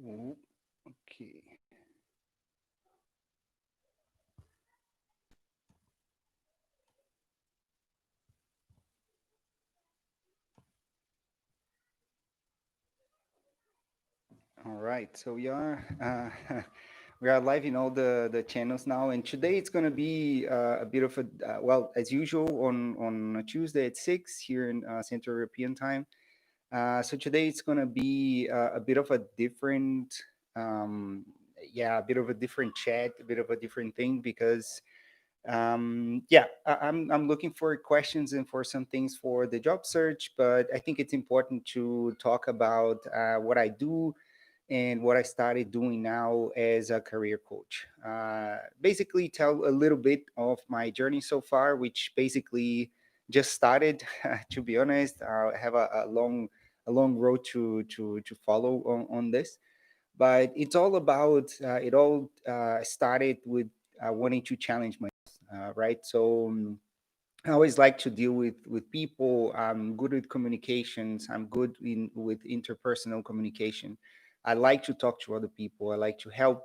Ooh, okay. All right. So we are we are live in all the channels now, and today it's going to be a bit of a well, as usual on a Tuesday at 6 here in Central European time. So today it's going to be a bit of a different, um, yeah, a bit of a different chat, a bit of a different thing because yeah, I'm looking for questions and for some things for the job search, but I think it's important to talk about what I do and what I started doing now as a career coach. Basically, tell a little bit of my journey so far, which basically just started. To be honest, I have a long road to follow on this, but it's all about. It all started with wanting to challenge myself, right? So. I always like to deal with people. I'm good with communications. I'm good in with interpersonal communication. I like to talk to other people. I like to help.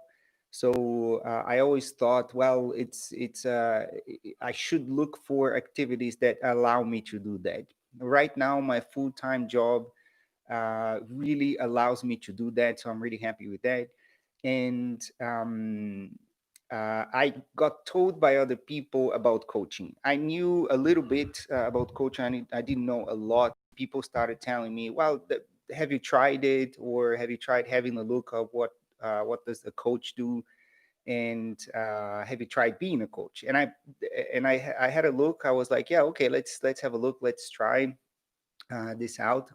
So I always thought, well, I should look for activities that allow me to do that. Right now, my full time job really allows me to do that. So I'm really happy with that. And I got told by other people about coaching. I knew a little bit about coaching. I didn't know a lot. People started telling me, "Well, have you tried it, or have you tried having a look of what does a coach do, and have you tried being a coach?" And I had a look. I was like, "Yeah, okay, let's have a look. Let's try this out."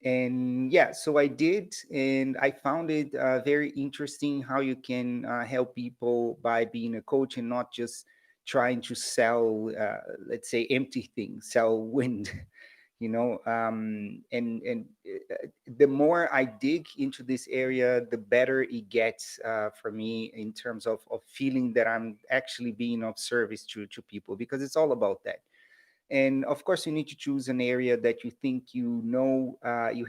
And yeah, so I did, and I found it very interesting how you can help people by being a coach and not just trying to sell, let's say, empty things, sell wind. And the more I dig into this area, the better it gets for me in terms of feeling that I'm actually being of service to people, because it's all about that. And of course, you need to choose an area that you think you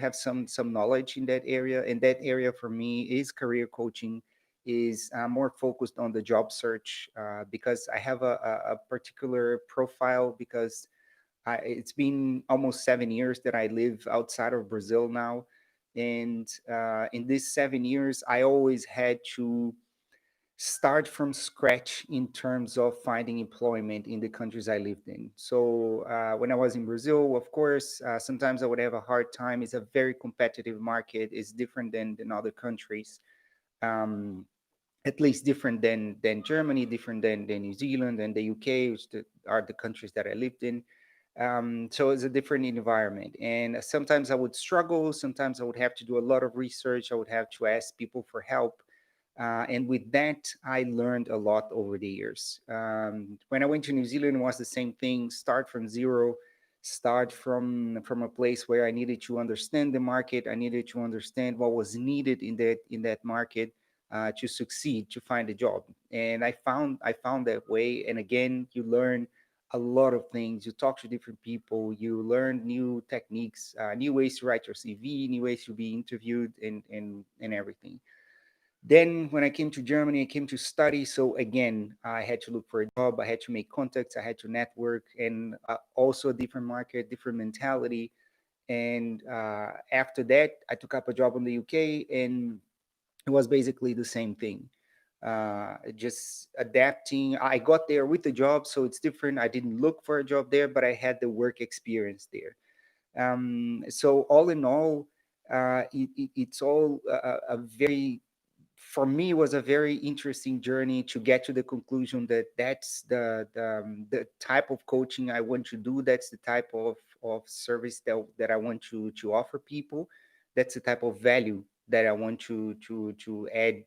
have some knowledge in that area. And that area for me is career coaching, is more focused on the job search, because I have a particular profile, because it's been almost 7 years that I live outside of Brazil now. And in these 7 years, I always had to start from scratch in terms of finding employment in the countries I lived in. So when I was in Brazil, of course, sometimes I would have a hard time. It's a very competitive market. It's different than other countries. Um, at least different than Germany, different than New Zealand and the UK, are the countries that I lived in. So it's a different environment. And sometimes I would struggle. Sometimes I would have to do a lot of research. I would have to ask people for help. And with that, I learned a lot over the years. When I went to New Zealand, it was the same thing. Start from zero, start from a place where I needed to understand the market. I needed to understand what was needed in that market to succeed, to find a job. And I found that way. And again, you learn a lot of things. You talk to different people. You learn new techniques, new ways to write your CV, new ways to be interviewed, and everything. Then when I came to Germany, I came to study. So again, I had to look for a job. I had to make contacts. I had to network, and also a different market, different mentality. And after that, I took up a job in the UK, and it was basically the same thing. Just adapting. I got there with the job, so it's different. I didn't look for a job there, but I had the work experience there. So all in all, it's all a very, for me, was a very interesting journey to get to the conclusion that that's the type of coaching I want to do. That's the type of service that I want to offer people. That's the type of value that I want to add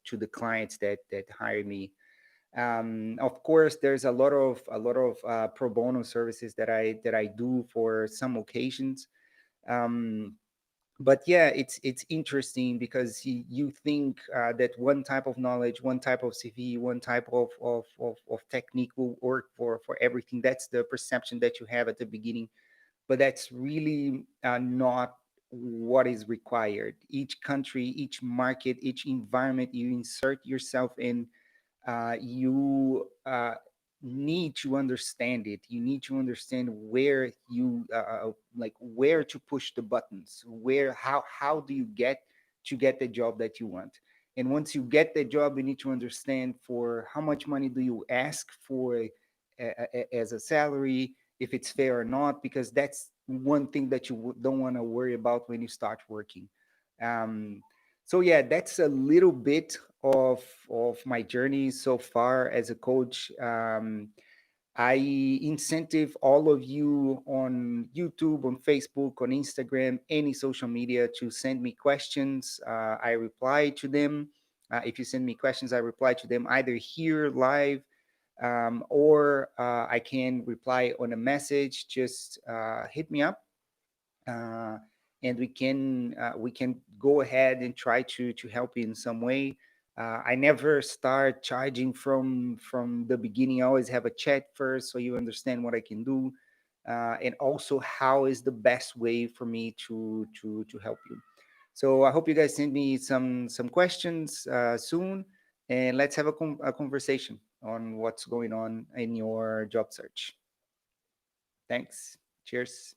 to the clients that hire me. Of course, there's a lot of pro bono services that I do for some occasions. Um, but yeah, it's interesting because you think that one type of knowledge, one type of CV, one type of technique will work for everything. That's the perception that you have at the beginning, but that's really not what is required. Each country, each market, each environment you insert yourself in, you need to understand it. You need to understand where you like where to push the buttons, where how do you get to get the job that you want. And once you get the job, you need to understand for how much money do you ask for as a salary, if it's fair or not, because that's one thing that you don't want to worry about when you start working. um, so yeah, that's a little bit of my journey so far as a coach. I incentive all of you on YouTube, on Facebook, on Instagram, any social media to send me questions. I reply to them. If you send me questions, I reply to them either here live, or I can reply on a message. Just hit me up, uh, and we can go ahead and try to help you in some way. I never start charging from the beginning. I always have a chat first, so you understand what I can do, and also how is the best way for me to help you. So I hope you guys send me some questions soon, and let's have a conversation on what's going on in your job search. Thanks. Cheers.